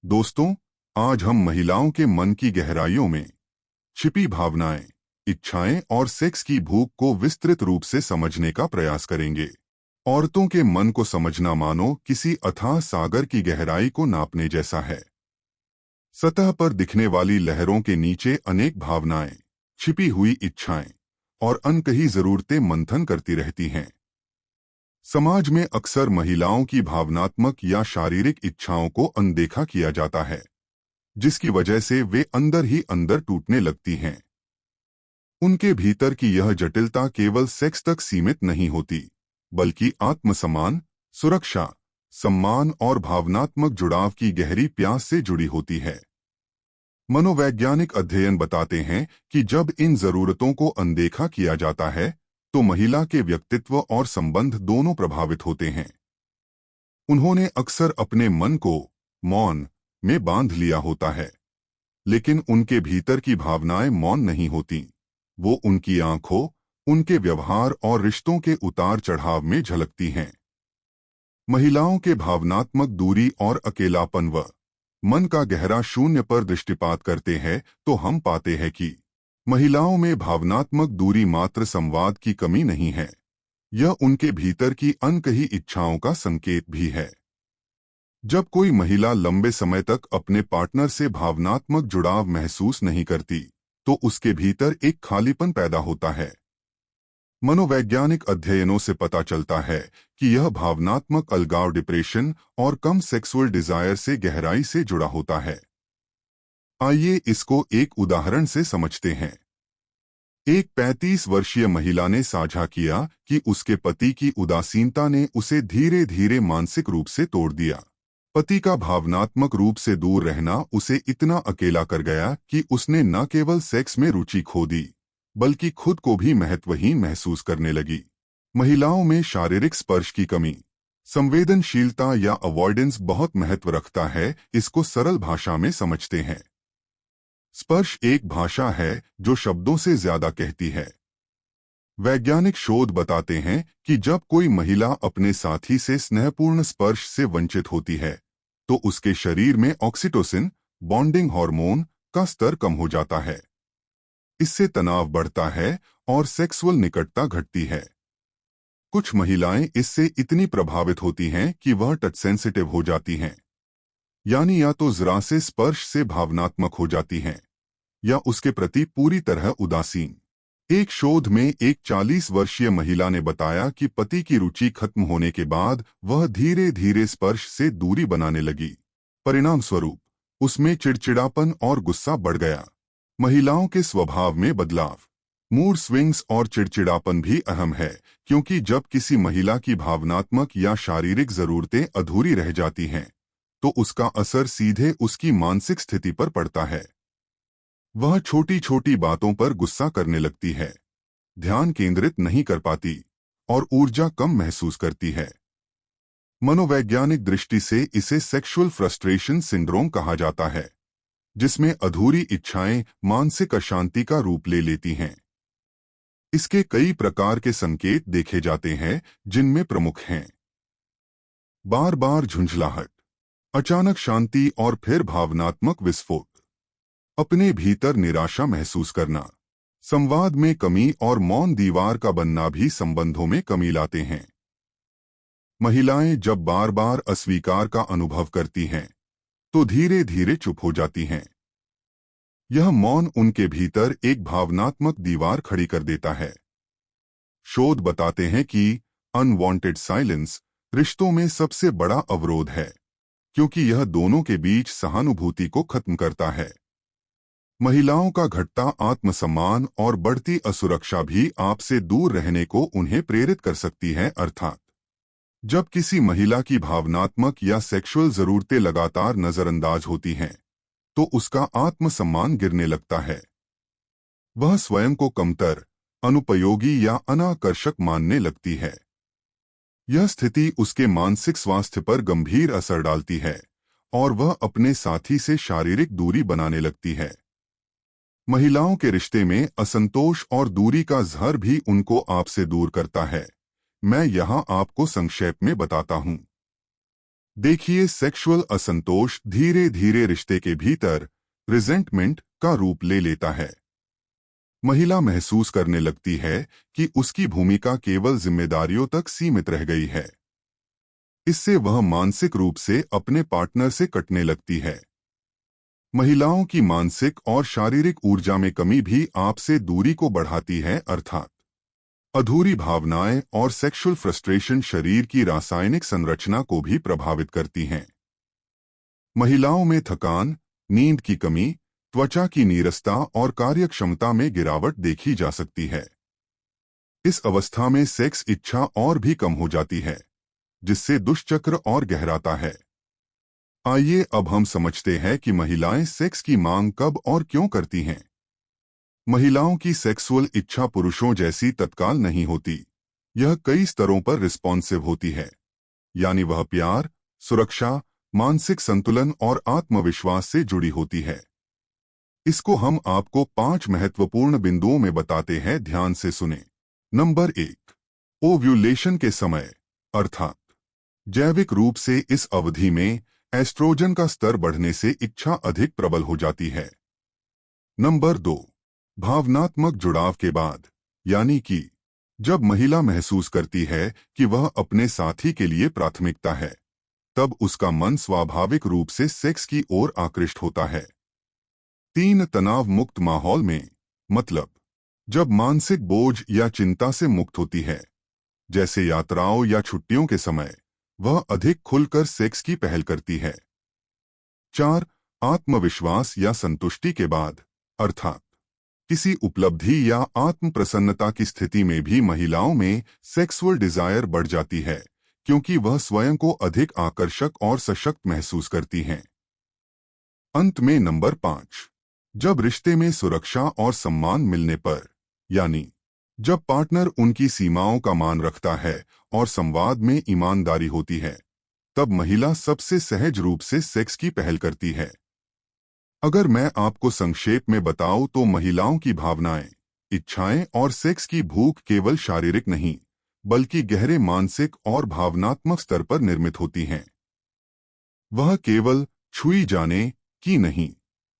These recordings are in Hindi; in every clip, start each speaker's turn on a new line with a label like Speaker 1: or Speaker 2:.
Speaker 1: दोस्तों, आज हम महिलाओं के मन की गहराइयों में छिपी भावनाएं, इच्छाएं और सेक्स की भूख को विस्तृत रूप से समझने का प्रयास करेंगे। औरतों के मन को समझना मानो किसी अथाह सागर की गहराई को नापने जैसा है। सतह पर दिखने वाली लहरों के नीचे अनेक भावनाएं, छिपी हुई इच्छाएं और अनकही जरूरतें मंथन करती रहती हैं। समाज में अक्सर महिलाओं की भावनात्मक या शारीरिक इच्छाओं को अनदेखा किया जाता है, जिसकी वजह से वे अंदर ही अंदर टूटने लगती हैं। उनके भीतर की यह जटिलता केवल सेक्स तक सीमित नहीं होती, बल्कि आत्मसम्मान, सुरक्षा, सम्मान और भावनात्मक जुड़ाव की गहरी प्यास से जुड़ी होती है। मनोवैज्ञानिक अध्ययन बताते हैं कि जब इन जरूरतों को अनदेखा किया जाता है, तो महिला के व्यक्तित्व और संबंध दोनों प्रभावित होते हैं। उन्होंने अक्सर अपने मन को मौन में बांध लिया होता है, लेकिन उनके भीतर की भावनाएं मौन नहीं होती। वो उनकी आंखों, उनके व्यवहार और रिश्तों के उतार चढ़ाव में झलकती हैं। महिलाओं के भावनात्मक दूरी और अकेलापन व मन का गहरा शून्य पर दृष्टिपात करते हैं तो हम पाते हैं कि महिलाओं में भावनात्मक दूरी मात्र संवाद की कमी नहीं है, यह उनके भीतर की अनकही इच्छाओं का संकेत भी है। जब कोई महिला लंबे समय तक अपने पार्टनर से भावनात्मक जुड़ाव महसूस नहीं करती, तो उसके भीतर एक खालीपन पैदा होता है। मनोवैज्ञानिक अध्ययनों से पता चलता है कि यह भावनात्मक अलगाव डिप्रेशन और कम सेक्सुअल डिजायर से गहराई से जुड़ा होता है। आइए इसको एक उदाहरण से समझते हैं। एक 35 वर्षीय महिला ने साझा किया कि उसके पति की उदासीनता ने उसे धीरे धीरे मानसिक रूप से तोड़ दिया। पति का भावनात्मक रूप से दूर रहना उसे इतना अकेला कर गया कि उसने न केवल सेक्स में रुचि खो दी, बल्कि खुद को भी महत्वहीन महसूस करने लगी। महिलाओं में शारीरिक स्पर्श की कमी, संवेदनशीलता या अवॉइडेंस बहुत महत्व रखता है। इसको सरल भाषा में समझते हैं। स्पर्श एक भाषा है जो शब्दों से ज्यादा कहती है। वैज्ञानिक शोध बताते हैं कि जब कोई महिला अपने साथी से स्नेहपूर्ण स्पर्श से वंचित होती है, तो उसके शरीर में ऑक्सीटोसिन, बॉन्डिंग हार्मोन का स्तर कम हो जाता है। इससे तनाव बढ़ता है और सेक्सुअल निकटता घटती है। कुछ महिलाएं इससे इतनी प्रभावित होती हैं कि वह टच सेंसिटिव हो जाती हैं, यानी या तो जरा से स्पर्श से भावनात्मक हो जाती हैं या उसके प्रति पूरी तरह उदासीन। एक शोध में एक 40 वर्षीय महिला ने बताया कि पति की रुचि खत्म होने के बाद वह धीरे धीरे स्पर्श से दूरी बनाने लगी। परिणाम स्वरूप उसमें चिड़चिड़ापन और गुस्सा बढ़ गया। महिलाओं के स्वभाव में बदलाव, मूड स्विंग्स और चिड़चिड़ापन भी अहम है, क्योंकि जब किसी महिला की भावनात्मक या शारीरिक जरूरतें अधूरी रह जाती हैं, तो उसका असर सीधे उसकी मानसिक स्थिति पर पड़ता है। वह छोटी छोटी बातों पर गुस्सा करने लगती है, ध्यान केंद्रित नहीं कर पाती और ऊर्जा कम महसूस करती है। मनोवैज्ञानिक दृष्टि से इसे सेक्सुअल फ्रस्ट्रेशन सिंड्रोम कहा जाता है, जिसमें अधूरी इच्छाएं मानसिक अशांति का रूप ले लेती हैं। इसके कई प्रकार के संकेत देखे जाते हैं, जिनमें प्रमुख हैं बार बार झुंझलाहट, अचानक शांति और फिर भावनात्मक विस्फोट, अपने भीतर निराशा महसूस करना, संवाद में कमी और मौन दीवार का बनना भी संबंधों में कमी लाते हैं। महिलाएं जब बार बार अस्वीकार का अनुभव करती हैं, तो धीरे धीरे चुप हो जाती हैं। यह मौन उनके भीतर एक भावनात्मक दीवार खड़ी कर देता है। शोध बताते हैं कि अनवांटेड साइलेंस रिश्तों में सबसे बड़ा अवरोध है, क्योंकि यह दोनों के बीच सहानुभूति को खत्म करता है। महिलाओं का घटता आत्मसम्मान और बढ़ती असुरक्षा भी आपसे दूर रहने को उन्हें प्रेरित कर सकती है। अर्थात जब किसी महिला की भावनात्मक या सेक्सुअल जरूरतें लगातार नजरअंदाज होती हैं, तो उसका आत्मसम्मान गिरने लगता है। वह स्वयं को कमतर, अनुपयोगी या अनाकर्षक मानने लगती है। यह स्थिति उसके मानसिक स्वास्थ्य पर गंभीर असर डालती है और वह अपने साथी से शारीरिक दूरी बनाने लगती है। महिलाओं के रिश्ते में असंतोष और दूरी का जहर भी उनको आपसे दूर करता है। मैं यहाँ आपको संक्षेप में बताता हूँ। देखिए, सेक्सुअल असंतोष धीरे धीरे रिश्ते के भीतर रिजेंटमेंट का रूप ले लेता है। महिला महसूस करने लगती है कि उसकी भूमिका केवल जिम्मेदारियों तक सीमित रह गई है। इससे वह मानसिक रूप से अपने पार्टनर से कटने लगती है। महिलाओं की मानसिक और शारीरिक ऊर्जा में कमी भी आपसे दूरी को बढ़ाती है, अर्थात अधूरी भावनाएं और सेक्सुअल फ्रस्ट्रेशन शरीर की रासायनिक संरचना को भी प्रभावित करती हैं। महिलाओं में थकान, नींद की कमी, त्वचा की नीरसता और कार्यक्षमता में गिरावट देखी जा सकती है। इस अवस्था में सेक्स इच्छा और भी कम हो जाती है, जिससे दुष्चक्र और गहराता है। आइए अब हम समझते हैं कि महिलाएं सेक्स की मांग कब और क्यों करती हैं। महिलाओं की सेक्सुअल इच्छा पुरुषों जैसी तत्काल नहीं होती। यह कई स्तरों पर रिस्पॉन्सिव होती है, यानी वह प्यार, सुरक्षा, मानसिक संतुलन और आत्मविश्वास से जुड़ी होती है। इसको हम आपको 5 महत्वपूर्ण बिंदुओं में बताते हैं, ध्यान से सुने। नंबर 1, ओव्यूलेशन के समय, अर्थात जैविक रूप से इस अवधि में एस्ट्रोजन का स्तर बढ़ने से इच्छा अधिक प्रबल हो जाती है। नंबर 2, भावनात्मक जुड़ाव के बाद, यानी कि जब महिला महसूस करती है कि वह अपने साथी के लिए प्राथमिकता है, तब उसका मन स्वाभाविक रूप से सेक्स की ओर आकृष्ट होता है। 3, तनाव मुक्त माहौल में, मतलब जब मानसिक बोझ या चिंता से मुक्त होती है, जैसे यात्राओं या छुट्टियों के समय, वह अधिक खुलकर सेक्स की पहल करती है। 4, आत्मविश्वास या संतुष्टि के बाद, अर्थात किसी उपलब्धि या आत्म प्रसन्नता की स्थिति में भी महिलाओं में सेक्सुअल डिजायर बढ़ जाती है, क्योंकि वह स्वयं को अधिक आकर्षक और सशक्त महसूस करती हैं। अंत में नंबर 5, जब रिश्ते में सुरक्षा और सम्मान मिलने पर, यानी जब पार्टनर उनकी सीमाओं का मान रखता है और संवाद में ईमानदारी होती है, तब महिला सबसे सहज रूप से सेक्स की पहल करती है। अगर मैं आपको संक्षेप में बताऊं तो महिलाओं की भावनाएं, इच्छाएं और सेक्स की भूख केवल शारीरिक नहीं, बल्कि गहरे मानसिक और भावनात्मक स्तर पर निर्मित होती हैं। वह केवल छुई जाने की नहीं,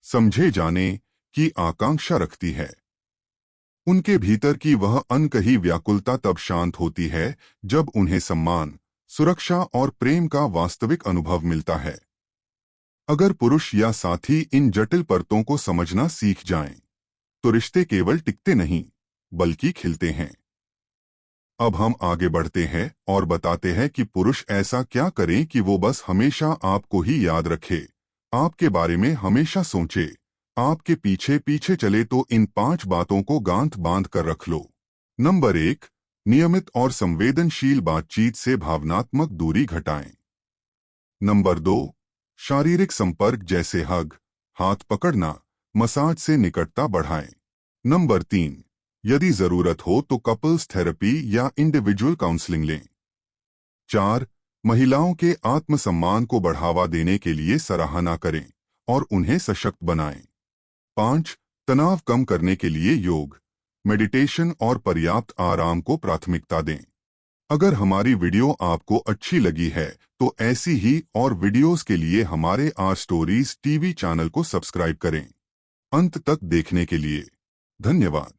Speaker 1: समझे जाने की आकांक्षा रखती है। उनके भीतर की वह अनकही व्याकुलता तब शांत होती है जब उन्हें सम्मान, सुरक्षा और प्रेम का वास्तविक अनुभव मिलता है। अगर पुरुष या साथी इन जटिल परतों को समझना सीख जाएं, तो रिश्ते केवल टिकते नहीं, बल्कि खिलते हैं। अब हम आगे बढ़ते हैं और बताते हैं कि पुरुष ऐसा क्या करें कि वो बस हमेशा आपको ही याद रखे, आपके बारे में हमेशा सोचे, आपके पीछे पीछे चले। तो इन 5 बातों को गांठ बांध कर रख लो। नंबर 1, नियमित और संवेदनशील बातचीत से भावनात्मक दूरी घटाएं। नंबर 2, शारीरिक संपर्क जैसे हग, हाथ पकड़ना, मसाज से निकटता बढ़ाएं। नंबर 3, यदि जरूरत हो तो कपल्स थेरेपी या इंडिविजुअल काउंसलिंग लें। 4, महिलाओं के आत्मसम्मान को बढ़ावा देने के लिए सराहना करें और उन्हें सशक्त बनाएं। 5, तनाव कम करने के लिए योग, मेडिटेशन और पर्याप्त आराम को प्राथमिकता दें। अगर हमारी वीडियो आपको अच्छी लगी है तो ऐसी ही और वीडियोस के लिए हमारे आर स्टोरीज टीवी चैनल को सब्सक्राइब करें। अंत तक देखने के लिए धन्यवाद।